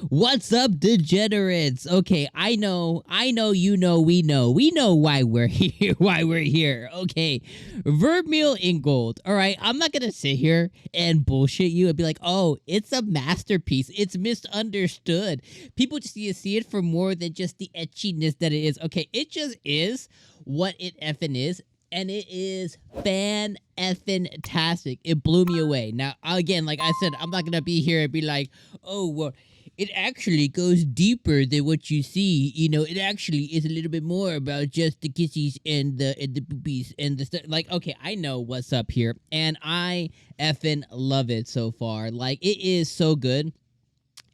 What's up, degenerates? Okay, I know, we know why we're here, Okay, Vermeil in gold. All right, I'm not gonna sit here and bullshit you and be like, oh, it's a masterpiece. It's misunderstood. People just need to see it for more than just the etchiness that it is. Okay, it just is what it effing is. And it is fan-effing-tastic. It blew me away. Now, again, like I said, I'm not gonna be here and be like, oh, well, it actually goes deeper than what you see. You know, it actually is a little bit more about just the kissies and the boobies and the stuff. Like, okay, I know what's up here, and I effing love it so far. Like, it is so good,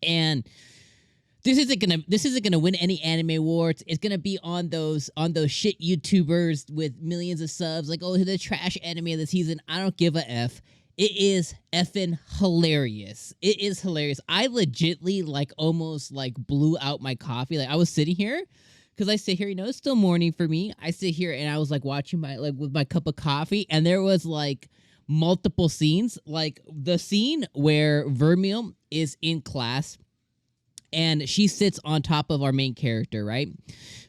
and this isn't gonna win any anime awards. It's gonna be on those shit YouTubers with millions of subs, like, oh, the trash anime of the season. I don't give a f. It is effing hilarious. It is hilarious. I legitly almost blew out my coffee. Like, I was sitting here because I sit here, you know, it's still morning for me. I sit here and I was watching my with my cup of coffee, and there was multiple scenes. Like the scene where Vermeil is in class and she sits on top of our main character, right?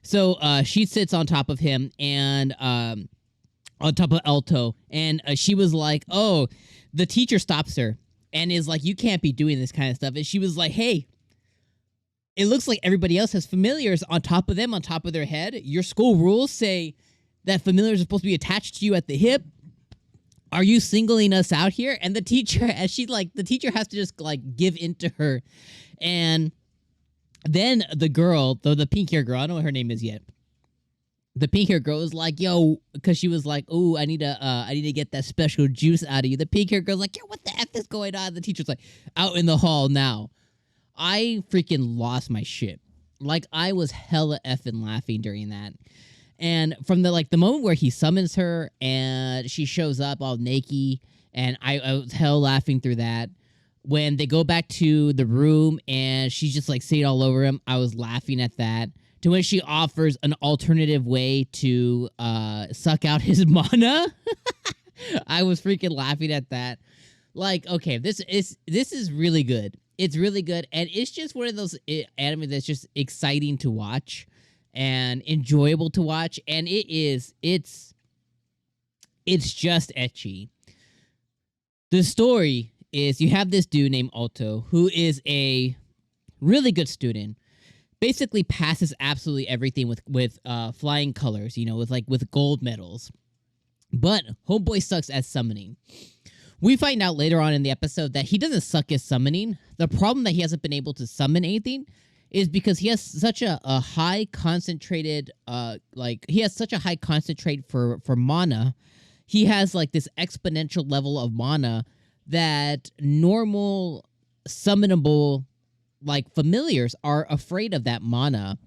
So she sits on top of him and on top of Alto, and she was like, oh, the teacher stops her and is like, you can't be doing this kind of stuff. And she was like, hey, it looks like everybody else has familiars on top of them, on top of their head. Your school rules say that familiars are supposed to be attached to you at the hip. Are you singling us out here? And the teacher, the teacher has to just give into her. And then the girl, the pink hair girl, I don't know what her name is yet. The pink hair girl was like, yo, because she was like, oh, I need to get that special juice out of you. The pink hair girl's like, yo, what the F is going on? The teacher's like, out in the hall now. I freaking lost my shit. Like, I was hella effing laughing during that. And from the moment where he summons her and she shows up all naked, and I was hell laughing through that. When they go back to the room and she's just sitting all over him, I was laughing at that. To when she offers an alternative way to suck out his mana, I was freaking laughing at that. Like, okay, this is really good. It's really good, and it's just one of those anime that's just exciting to watch and enjoyable to watch, and it's just ecchi. The story is you have this dude named Alto who is a really good student, basically passes absolutely everything with flying colors, you know, with gold medals. But homeboy sucks at summoning. We find out later on in the episode that he doesn't suck at summoning. The problem that he hasn't been able to summon anything is because he has such a high concentrated he has such a high concentrate for mana. He has this exponential level of mana that normal summonable familiars are afraid of that mana.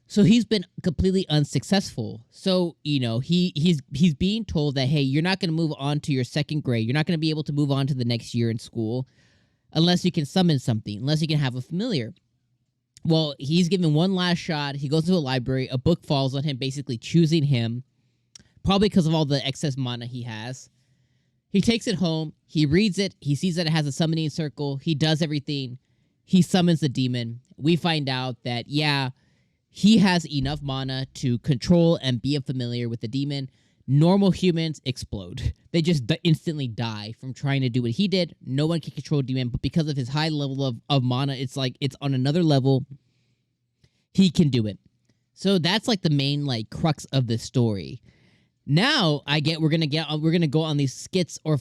So he's been completely unsuccessful. So, you know, he's being told that, hey, you're not going to move on to your second grade. You're not going to be able to move on to the next year in school unless you can summon something, unless you can have a familiar. Well, he's given one last shot. He goes to a library. A book falls on him, basically choosing him, probably because of all the excess mana he has. He takes it home. He reads it. He sees that it has a summoning circle. He does everything. He summons the demon. We find out that, yeah, he has enough mana to control and be a familiar with the demon. Normal humans explode. They just instantly die from trying to do what he did. No one can control demon, but because of his high level of mana, it's it's on another level. He can do it. So that's the main crux of the story. Now we're gonna go on these skits or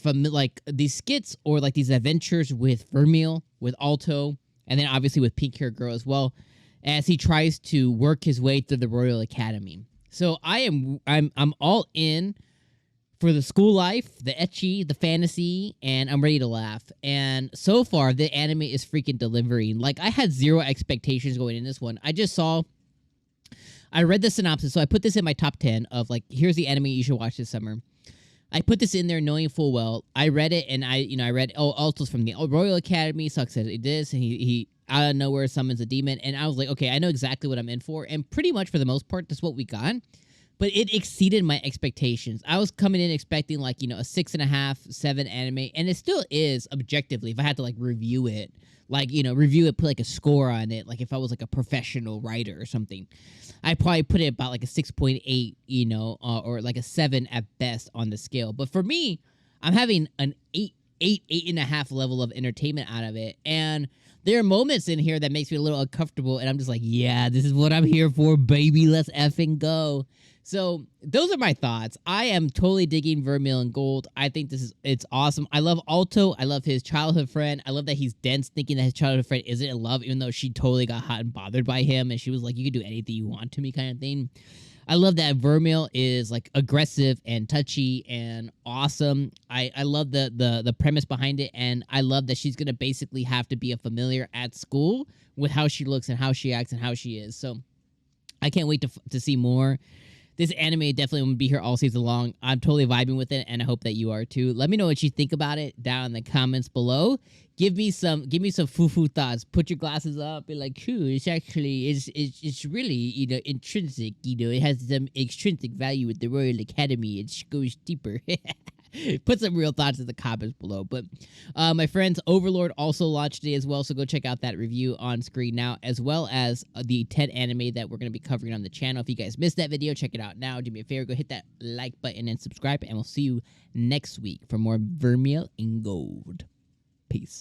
these adventures with Vermeil, with Alto, and then obviously with Pink Hair Girl as well, as he tries to work his way through the Royal Academy. So I'm all in for the school life, the ecchi, the fantasy, and I'm ready to laugh. And so far, the anime is freaking delivering. I had zero expectations going in this one. I read the synopsis, so I put this in my top 10 of here's the anime you should watch this summer. I put this in there knowing full well. I read it, and I read, oh, Alto's from the Royal Academy, sucks at this, and he out of nowhere summons a demon, and I was like, okay, I know exactly what I'm in for, and pretty much for the most part, that's what we got. but it exceeded my expectations. I was coming in expecting like, you know, a 6.5, 7 anime, and it still is objectively. If I had to like review it, like, you know, review it, put like a score on it, like if I was like a professional writer or something, I probably put it about like a 6.8, you know, or like a 7 at best on the scale. But for me, I'm having an 8.5 level of entertainment out of it, and there are moments in here that makes me a little uncomfortable, and I'm just like, yeah, this is what I'm here for, baby. Let's effing go. So those are my thoughts. I am totally digging Vermeil and Gold. I think it's awesome. I love Alto. I love his childhood friend. I love that he's dense, thinking that his childhood friend isn't in love, even though she totally got hot and bothered by him, and she was like, you can do anything you want to me kind of thing. I love that Vermeil is like aggressive and touchy and awesome. I love the premise behind it, and I love that she's gonna basically have to be a familiar at school with how she looks and how she acts and how she is. So I can't wait to see more. This anime definitely will be here all season long. I'm totally vibing with it, and I hope that you are too. Let me know what you think about it down in the comments below. Give me some foo-foo thoughts. Put your glasses up. Be like, cool. It's actually it's really, you know, intrinsic. You know, it has some extrinsic value with the Royal Academy. It goes deeper. Put some real thoughts in the comments below. But my friends, Overlord also launched today as well, so go check out that review on screen now, as well as the 10 anime that we're going to be covering on the channel. If you guys missed that video, check it out now. Do me a favor, go hit that like button and subscribe, and we'll see you next week for more Vermeil and Gold. Peace.